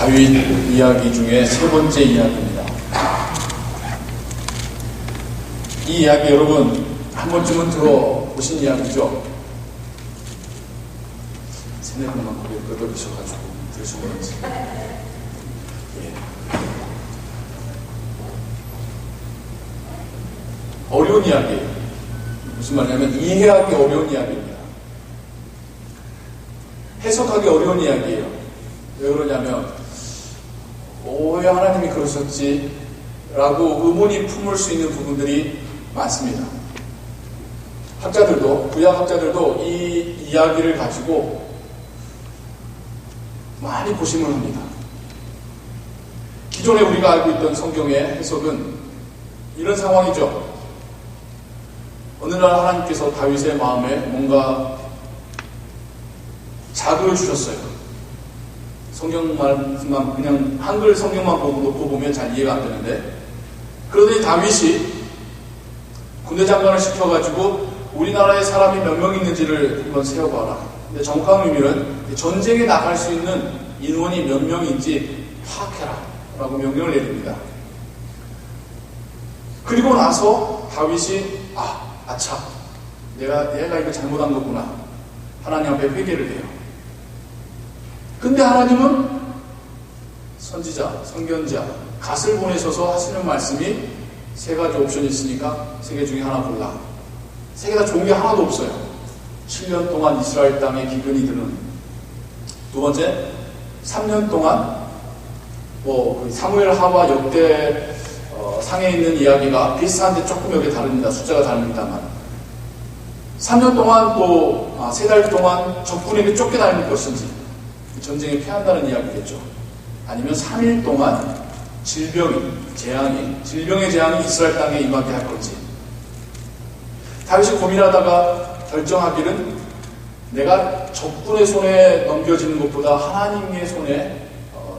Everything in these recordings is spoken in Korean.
다윗 이야기 중에 세 번째 이야기입니다. 이 이야기 여러분 한 번쯤은 들어보신 이야기죠? 세네 분만 고개 끄덕이셔가지고 들으신 건지. 예. 어려운 이야기. 무슨 말이냐면 이해하기 어려운 이야기입니다. 해석하기 어려운 이야기예요. 왜 그러냐면 왜 하나님이 그러셨지? 라고 의문이 품을 수 있는 부분들이 많습니다. 학자들도, 구약학자들도 이 이야기를 가지고 많이 고심을 합니다. 기존에 우리가 알고 있던 성경의 해석은 이런 상황이죠. 어느 날 하나님께서 다윗의 마음에 뭔가 자극을 주셨어요. 성경만 그냥 한글 성경만 놓고 보면 잘 이해가 안 되는데, 그러더니 다윗이 군대 장관을 시켜가지고 우리나라에 사람이 몇 명 있는지를 한번 세어봐라. 근데 정확한 의미는 전쟁에 나갈 수 있는 인원이 몇 명인지 파악해라 라고 명령을 내립니다. 그리고 나서 다윗이 아차 내가 이거 잘못한 거구나. 하나님 앞에 회개를 해요. 근데 하나님은 선지자, 선견자, 갓을 보내셔서 하시는 말씀이 세 가지 옵션이 있으니까 세 개 중에 하나 골라. 세 개 다 좋은 게 하나도 없어요. 7년 동안 이스라엘 땅에 기근이 드는. 두 번째, 3년 동안 사무엘 하와 역대 상에 있는 이야기가 비슷한데 조금 여기 다릅니다. 숫자가 다릅니다만 3년 동안 또 3달 동안 적군에게 쫓겨다닐 것인지 전쟁에 패한다는 이야기겠죠. 아니면 3일 동안 질병의 재앙이 이스라엘 땅에 임하게 할 건지. 다윗이 고민하다가 결정하기는 내가 적군의 손에 넘겨지는 것보다 하나님의 손에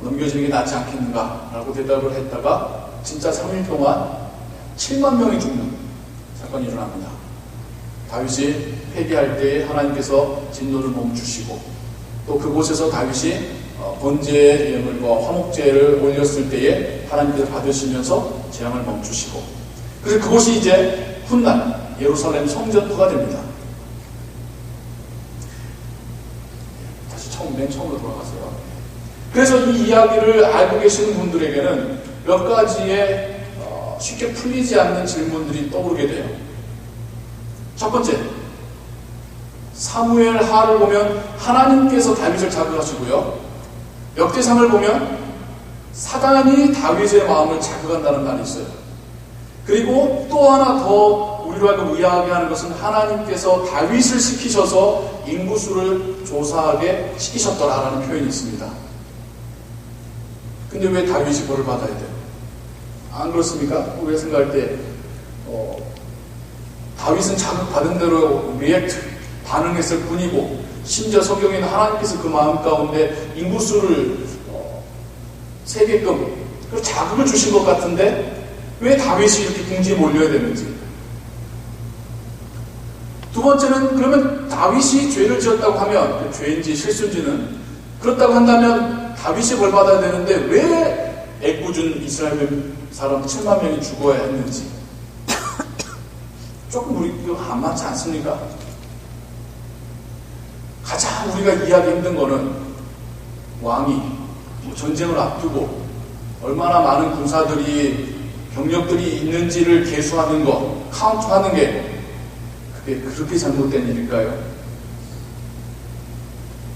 넘겨지는 게 낫지 않겠는가 라고 대답을 했다가 진짜 3일 동안 7만 명이 죽는 사건이 일어납니다. 다윗이 회개할 때에 하나님께서 진노를 멈추시고 또 그곳에서 다윗이 번제의 예물과 화목제를 올렸을 때에 하나님께서 받으시면서 재앙을 멈추시고, 그래서 그곳이 이제 훗날 예루살렘 성전토가 됩니다. 다시 맨 처음으로 돌아가세요. 그래서 이 이야기를 알고 계시는 분들에게는 몇 가지의 쉽게 풀리지 않는 질문들이 떠오르게 돼요. 첫 번째, 사무엘 하를 보면 하나님께서 다윗을 자극하시고요. 역대상을 보면 사단이 다윗의 마음을 자극한다는 말이 있어요. 그리고 또 하나 더 우리로 하여금 의아하게 하는 것은 하나님께서 다윗을 시키셔서 인구수를 조사하게 시키셨더라라는 표현이 있습니다. 근데 왜 다윗이 벌을 받아야 돼요? 안 그렇습니까? 우리가 생각할 때 다윗은 자극받은 대로 반응했을 뿐이고, 심지어 성경에는 하나님께서 그 마음 가운데 인구수를 세게끔 자극을 주신 것 같은데 왜 다윗이 이렇게 궁지에 몰려야 되는지. 두 번째는 그러면 다윗이 죄를 지었다고 하면, 죄인지 실수인지는 그렇다고 한다면 다윗이 벌 받아야 되는데 왜 애꿎은 이스라엘 사람 7만 명이 죽어야 했는지 조금 우리 안 맞지 않습니까? 가장 우리가 이해하기 힘든 거는 왕이 전쟁을 앞두고 얼마나 많은 군사들이 병력들이 있는지를 계수하는 거, 카운트하는 게 그게 그렇게 잘못된 일일까요?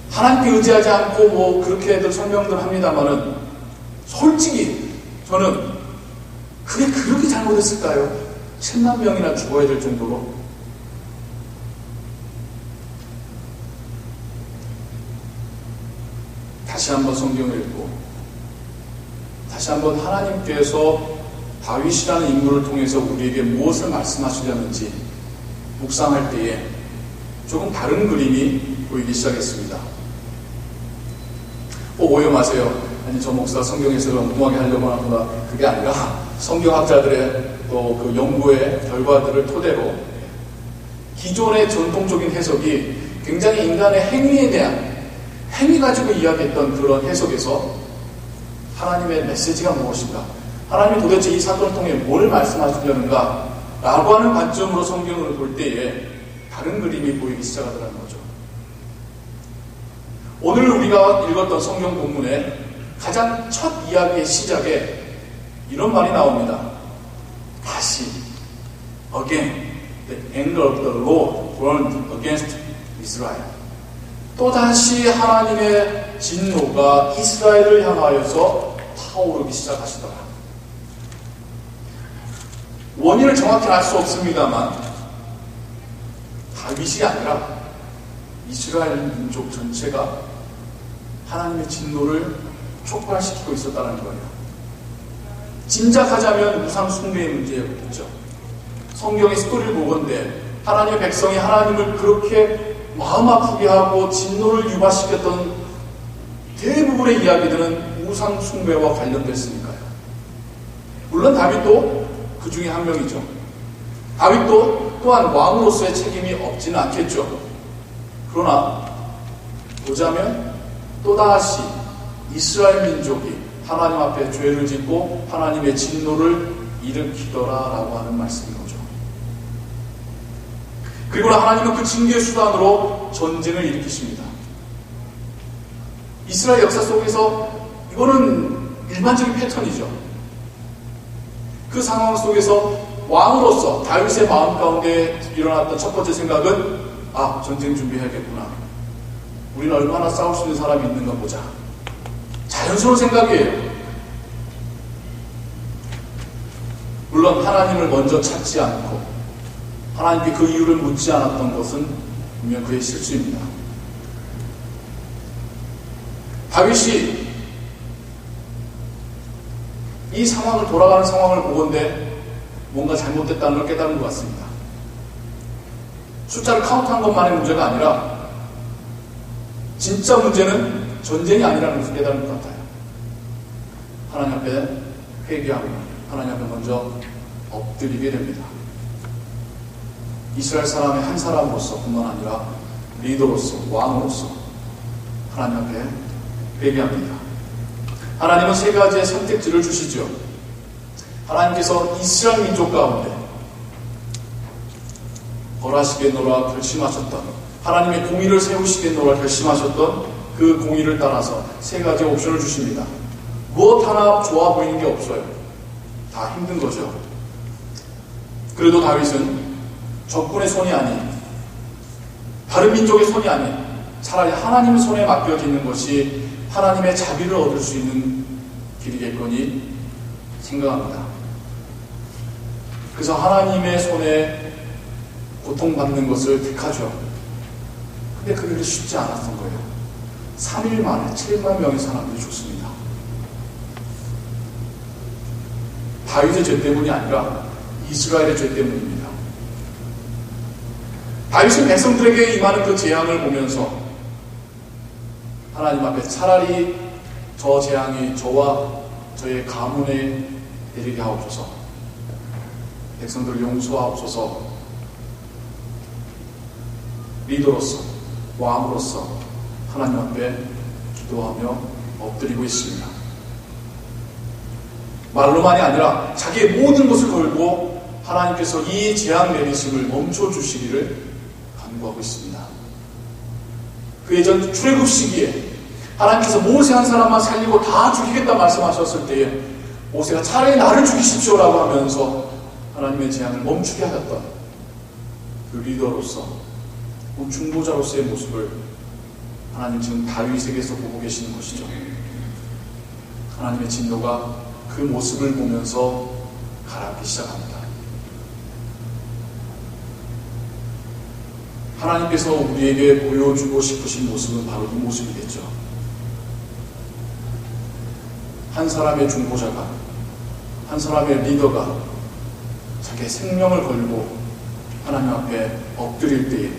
하나님께 의지하지 않고 그렇게들 설명들 합니다만은 솔직히 저는 그게 그렇게 잘못했을까요? 7만 명이나 죽어야 될 정도로. 다시 한번 성경을 읽고 다시 한번 하나님께서 다윗이라는 인물을 통해서 우리에게 무엇을 말씀하시려는지 묵상할 때에 조금 다른 그림이 보이기 시작했습니다. 오해 마세요. 아니 저 목사 성경에서 엉뚱하게 하려고 하는구나. 그게 아니라 성경학자들의 또 그 연구의 결과들을 토대로 기존의 전통적인 해석이 굉장히 인간의 행위에 대한 행위 가지고 이야기했던 그런 해석에서 하나님의 메시지가 무엇인가? 하나님이 도대체 이 사건을 통해 뭘 말씀하시려는가? 라고 하는 관점으로 성경을 볼 때에 다른 그림이 보이기 시작하더라는 거죠. 오늘 우리가 읽었던 성경 본문의 가장 첫 이야기의 시작에 이런 말이 나옵니다. 다시, again, the anger of the Lord burned against Israel. 또다시 하나님의 진노가 이스라엘을 향하여서 타오르기 시작하시더라. 원인을 정확히 알 수 없습니다만 다윗이 아니라 이스라엘 민족 전체가 하나님의 진노를 촉발시키고 있었다는 거예요. 짐작하자면 우상 숭배의 문제였겠죠. 성경의 스토리를 보건대 하나님의 백성이 하나님을 그렇게 마음 아프게 하고 진노를 유발시켰던 대부분의 이야기들은 우상 숭배와 관련됐으니까요. 물론 다윗도 그 중에 한 명이죠. 다윗도 또한 왕으로서의 책임이 없지는 않겠죠. 그러나 보자면 또다시 이스라엘 민족이 하나님 앞에 죄를 짓고 하나님의 진노를 일으키더라라고 하는 말씀인 거죠. 그리고 하나님은 그 징계의 수단으로 전쟁을 일으키십니다. 이스라엘 역사 속에서 이거는 일반적인 패턴이죠. 그 상황 속에서 왕으로서 다윗의 마음 가운데 일어났던 첫 번째 생각은 전쟁 준비해야겠구나. 우리는 얼마나 싸울 수 있는 사람이 있는가 보자. 자연스러운 생각이에요. 물론 하나님을 먼저 찾지 않고 하나님께 그 이유를 묻지 않았던 것은 분명 그의 실수입니다. 다윗이 이 상황을 돌아가는 상황을 보건대 뭔가 잘못됐다는 걸 깨달은 것 같습니다. 숫자를 카운트한 것만의 문제가 아니라 진짜 문제는 전쟁이 아니라는 것을 깨달은 것 같아요. 하나님 앞에 회개하고 하나님 앞에 먼저 엎드리게 됩니다. 이스라엘 사람의 한 사람으로서 뿐만 아니라 리더로서, 왕으로서 하나님 앞에 회개합니다. 하나님은 세 가지의 선택지를 주시죠. 하나님께서 이스라엘 민족 가운데 벌하시겠노라 결심하셨던, 하나님의 공의를 세우시겠노라 결심하셨던 그 공의를 따라서 세 가지 옵션을 주십니다. 무엇 하나 좋아 보이는 게 없어요. 다 힘든 거죠. 그래도 다윗은 적군의 손이 아닌, 다른 민족의 손이 아닌 차라리 하나님의 손에 맡겨지는 것이 하나님의 자비를 얻을 수 있는 길이겠거니 생각합니다. 그래서 하나님의 손에 고통받는 것을 택하죠. 근데 그 일이 쉽지 않았던 거예요. 3일 만에 7만 명의 사람들이 죽습니다. 다윗의 죄 때문이 아니라 이스라엘의 죄 때문입니다. 다윗은 백성들에게 임하는 그 재앙을 보면서 하나님 앞에 차라리 저 재앙이 저와 저의 가문에 내리게 하옵소서, 백성들을 용서하옵소서, 리더로서, 왕으로서 하나님 앞에 기도하며 엎드리고 있습니다. 말로만이 아니라 자기의 모든 것을 걸고 하나님께서 이 재앙 내리심을 멈춰주시기를 간구하고 있습니다. 그 예전 출애굽 시기에 하나님께서 모세 한 사람만 살리고 다 죽이겠다 말씀하셨을 때에 모세가 차라리 나를 죽이십시오라고 하면서 하나님의 재앙을 멈추게 하셨던 그 리더로서, 그 중보자로서의 모습을 하나님 지금 다윗에게서 보고 계시는 것이죠. 하나님의 진노가 그 모습을 보면서 가라앉기 시작합니다. 하나님께서 우리에게 보여주고 싶으신 모습은 바로 이 모습이겠죠. 한 사람의 중보자가, 한 사람의 리더가 자기의 생명을 걸고 하나님 앞에 엎드릴 때에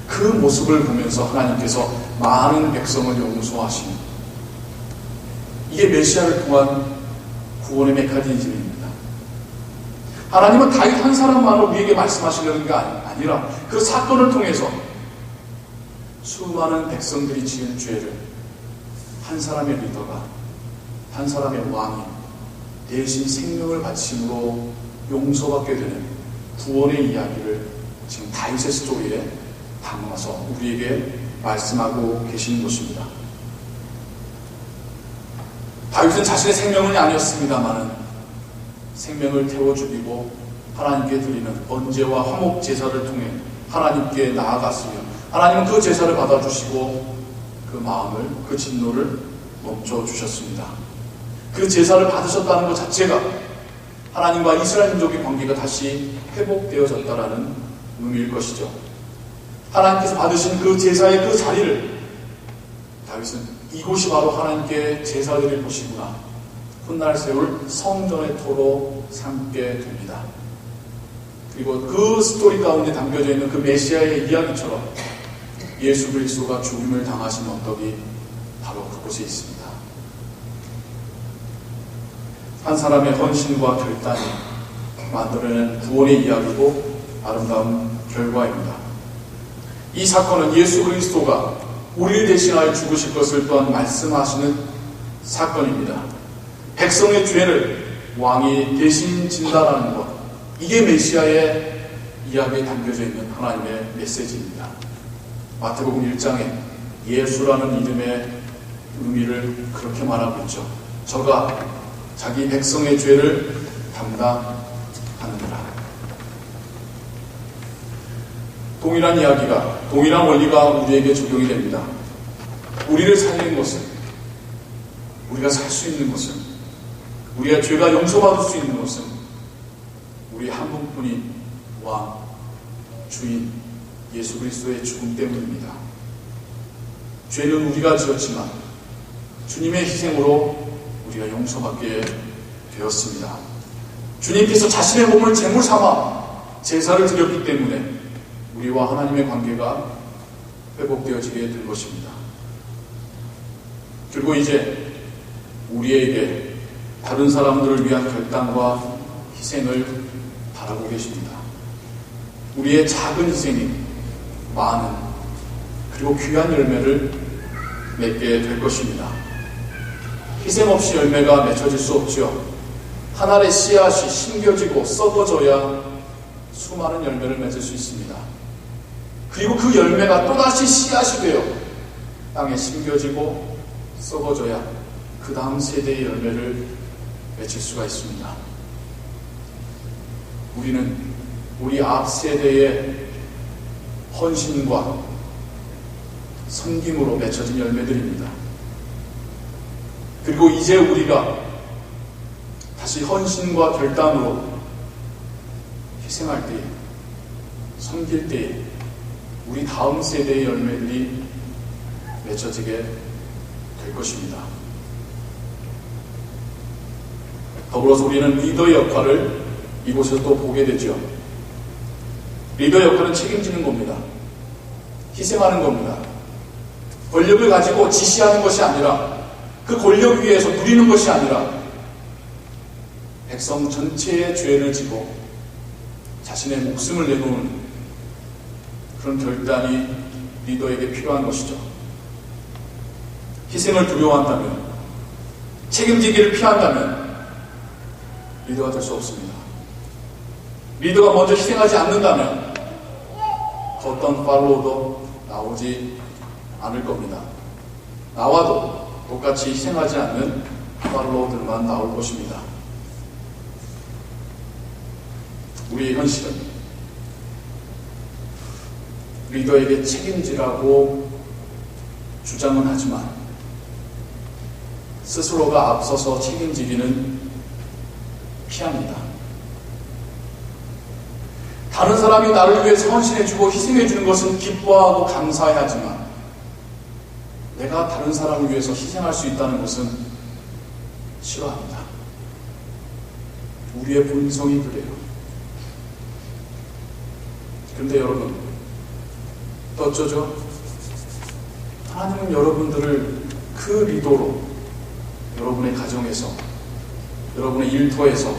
그 모습을 보면서 하나님께서 많은 백성을 용서하시는, 이게 메시아를 통한 구원의 메커니즘입니다. 하나님은 다윗 한 사람만으로 우리에게 말씀하시려는 게 아니라 그 사건을 통해서 수많은 백성들이 지은 죄를 한 사람의 리더가, 한 사람의 왕이 대신 생명을 바침으로 용서받게 되는 구원의 이야기를 지금 다윗의 스토리에 담아서 우리에게 말씀하고 계시는 것입니다. 다윗은 자신의 생명은 아니었습니다마는 생명을 태워 죽이고 하나님께 드리는 번제와 화목 제사를 통해 하나님께 나아갔으며 하나님은 그 제사를 받아주시고 그 마음을, 그 진노를 멈춰주셨습니다. 그 제사를 받으셨다는 것 자체가 하나님과 이스라엘 민족의 관계가 다시 회복되어졌다라는 의미일 것이죠. 하나님께서 받으신 그 제사의 그 자리를 다윗은 이곳이 바로 하나님께 제사드릴 곳이구나, 훗날 세울 성전의 터로 삼게 됩니다. 그리고 그 스토리 가운데 담겨져 있는 그 메시아의 이야기처럼 예수 그리스도가 죽음을 당하신 언덕이 바로 그곳에 있습니다. 한 사람의 헌신과 결단이 만들어낸 구원의 이야기고 아름다운 결과입니다. 이 사건은 예수 그리스도가 우리를 대신하여 죽으실 것을 또한 말씀하시는 사건입니다. 백성의 죄를 왕이 대신 진다라는 것, 이게 메시아의 이야기에 담겨져 있는 하나님의 메시지입니다. 마태복음 1장에 예수라는 이름의 의미를 그렇게 말하고 있죠. 저가 자기 백성의 죄를 담당하느니라. 동일한 이야기가, 동일한 원리가 우리에게 적용이 됩니다. 우리를 살리는 것은, 우리가 살 수 있는 것은, 우리의 죄가 용서받을 수 있는 것은 우리 한 분뿐인 왕, 주인 예수 그리스도의 죽음 때문입니다. 죄는 우리가 지었지만 주님의 희생으로 우리가 용서받게 되었습니다. 주님께서 자신의 몸을 제물 삼아 제사를 드렸기 때문에 우리와 하나님의 관계가 회복되어지게 될 것입니다. 그리고 이제 우리에게 다른 사람들을 위한 결단과 희생을 바라고 계십니다. 우리의 작은 희생이 많은 그리고 귀한 열매를 맺게 될 것입니다. 희생 없이 열매가 맺혀질 수 없지요. 한 알의 씨앗이 심겨지고 썩어져야 수많은 열매를 맺을 수 있습니다. 그리고 그 열매가 또다시 씨앗이 되어 땅에 심겨지고 썩어져야 그 다음 세대의 열매를 맺을 수가 있습니다. 우리는 우리 앞 세대의 헌신과 섬김으로 맺혀진 열매들입니다. 그리고 이제 우리가 다시 헌신과 결단으로 희생할 때에, 섬길 때에 우리 다음 세대의 열매들이 맺혀지게 될 것입니다. 더불어서 우리는 리더의 역할을 이곳에서 또 보게 되죠. 리더의 역할은 책임지는 겁니다. 희생하는 겁니다. 권력을 가지고 지시하는 것이 아니라, 그 권력 위에서 누리는 것이 아니라 백성 전체의 죄를 지고 자신의 목숨을 내놓는 그런 결단이 리더에게 필요한 것이죠. 희생을 두려워한다면, 책임지기를 피한다면 리더가 될 수 없습니다. 리더가 먼저 희생하지 않는다면 그 어떤 팔로우도 나오지 않을 겁니다. 나와도 똑같이 희생하지 않는 팔로우들만 나올 것입니다. 우리의 현실은 리더에게 책임지라고 주장은 하지만 스스로가 앞서서 책임지기는 피합니다. 다른 사람이 나를 위해서 헌신해주고 희생해주는 것은 기뻐하고 감사해하지만 내가 다른 사람을 위해서 희생할 수 있다는 것은 싫어합니다. 우리의 본성이 그래요. 그런데 여러분, 또 어쩌죠? 하나님은 여러분들을 그 리더로 여러분의 가정에서, 여러분의 일터에서,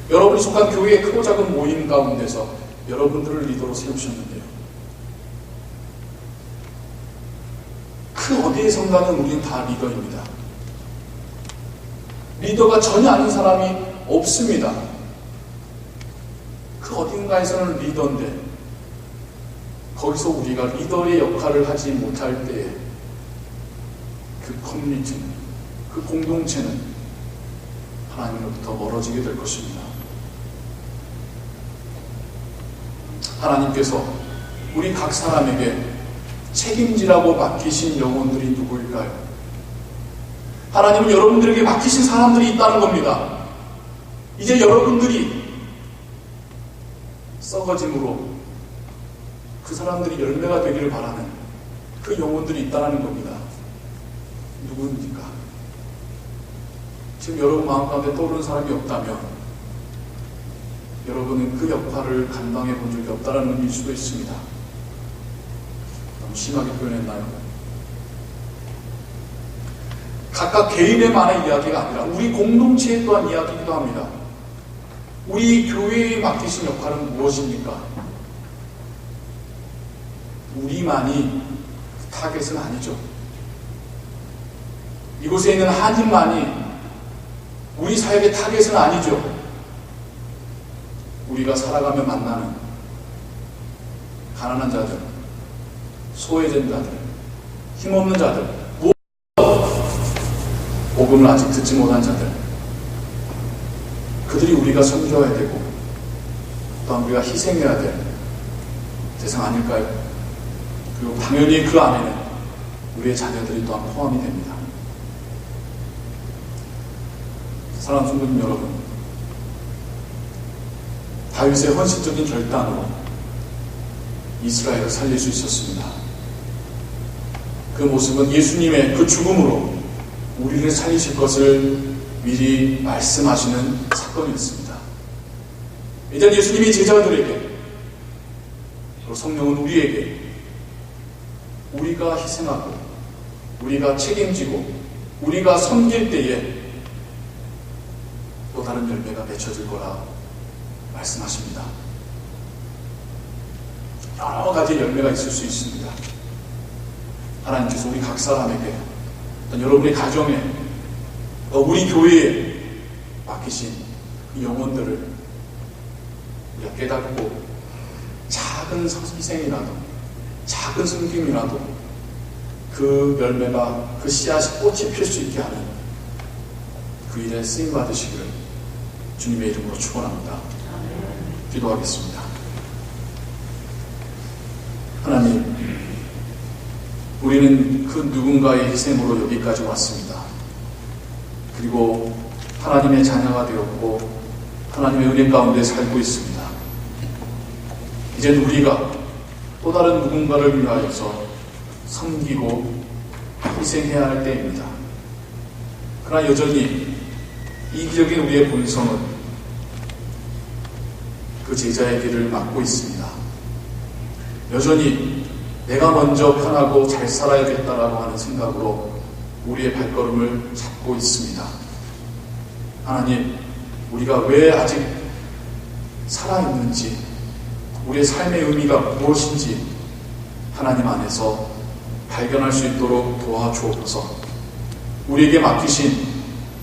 여러분이 속한 교회의 크고 작은 모임 가운데서 여러분들을 리더로 세우셨는데요. 그 어디에 선가는 우리는 다 리더입니다. 리더가 전혀 아닌 사람이 없습니다. 그 어딘가에서는 리더인데 거기서 우리가 리더의 역할을 하지 못할 때에 그 커뮤니티는, 그 공동체는 하나님으로부터 멀어지게 될 것입니다. 하나님께서 우리 각 사람에게 책임지라고 맡기신 영혼들이 누구일까요? 하나님은 여러분들에게 맡기신 사람들이 있다는 겁니다. 이제 여러분들이 썩어짐으로 그 사람들이 열매가 되기를 바라는 그 영혼들이 있다는 겁니다. 누구입니까? 지금 여러분 마음 가운데 떠오르는 사람이 없다면 여러분은 그 역할을 감당해 본 적이 없다는 의미일 수도 있습니다. 너무 심하게 표현했나요? 각각 개인의만의 이야기가 아니라 우리 공동체에 또한 이야기이기도 합니다. 우리 교회에 맡기신 역할은 무엇입니까? 우리만이 타겟은 아니죠. 이곳에 있는 한인만이 우리 사역의 타겟은 아니죠. 우리가 살아가며 만나는 가난한 자들, 소외된 자들, 힘없는 자들, 복음을 아직 듣지 못한 자들, 그들이 우리가 섬겨야 되고 또한 우리가 희생해야 될 대상 아닐까요? 그리고 당연히 그 안에는 우리의 자녀들이 또한 포함이 됩니다. 사랑하는 성도님 여러분, 다윗의 헌신적인 결단으로 이스라엘을 살릴 수 있었습니다. 그 모습은 예수님의 그 죽음으로 우리를 살리실 것을 미리 말씀하시는 사건이었습니다. 이제 예수님이 제자들에게, 그리고 성령은 우리에게 우리가 희생하고 우리가 책임지고 우리가 섬길 때에 또 다른 열매가 맺혀질 거라 말씀하십니다. 여러 가지 열매가 있을 수 있습니다. 하나님께서 우리 각 사람에게, 여러분의 가정에, 우리 교회에 맡기신 그 영혼들을 우리가 깨닫고 작은 희생이라도, 작은 섬김이라도 그 열매가, 그 씨앗이 꽃이 필 수 있게 하는 그 일에 쓰임 받으시기를 주님의 이름으로 축원합니다. 기도하겠습니다. 하나님, 우리는 그 누군가의 희생으로 여기까지 왔습니다. 그리고 하나님의 자녀가 되었고 하나님의 은혜 가운데 살고 있습니다. 이제는 우리가 또 다른 누군가를 위하여서 섬기고 희생해야 할 때입니다. 그러나 여전히 이기적인 우리의 본성은 그 제자의 길을 막고 있습니다. 여전히 내가 먼저 편하고 잘 살아야겠다라고 하는 생각으로 우리의 발걸음을 잡고 있습니다. 하나님, 우리가 왜 아직 살아있는지, 우리의 삶의 의미가 무엇인지 하나님 안에서 발견할 수 있도록 도와주옵소서. 우리에게 맡기신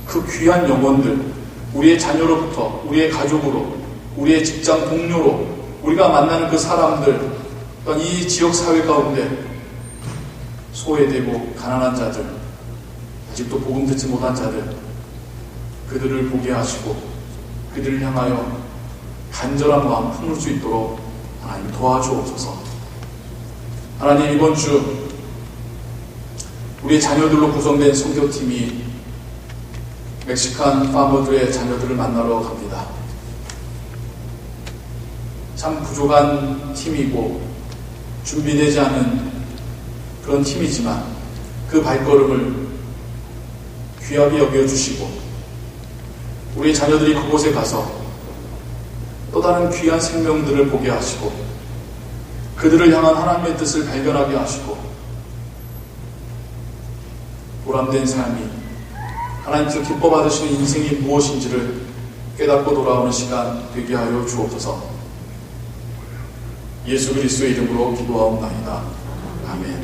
그 귀한 영혼들, 우리의 자녀로부터, 우리의 가족으로, 우리의 직장 동료로, 우리가 만나는 그 사람들, 또한 이 지역사회 가운데 소외되고 가난한 자들, 아직도 복음 듣지 못한 자들, 그들을 보게 하시고 그들을 향하여 간절한 마음 품을 수 있도록 하나님 도와주옵소서. 하나님, 이번 주 우리의 자녀들로 구성된 선교팀이 멕시칸 파머들의 자녀들을 만나러 갑니다. 참 부족한 팀이고 준비되지 않은 그런 팀이지만 그 발걸음을 귀하게 여겨주시고 우리 자녀들이 그곳에 가서 또 다른 귀한 생명들을 보게 하시고 그들을 향한 하나님의 뜻을 발견하게 하시고 보람된 삶이, 하나님께서 기뻐 받으시는 인생이 무엇인지를 깨닫고 돌아오는 시간 되게 하여 주옵소서. 예수 그리스도의 이름으로 기도하옵나이다. 아멘.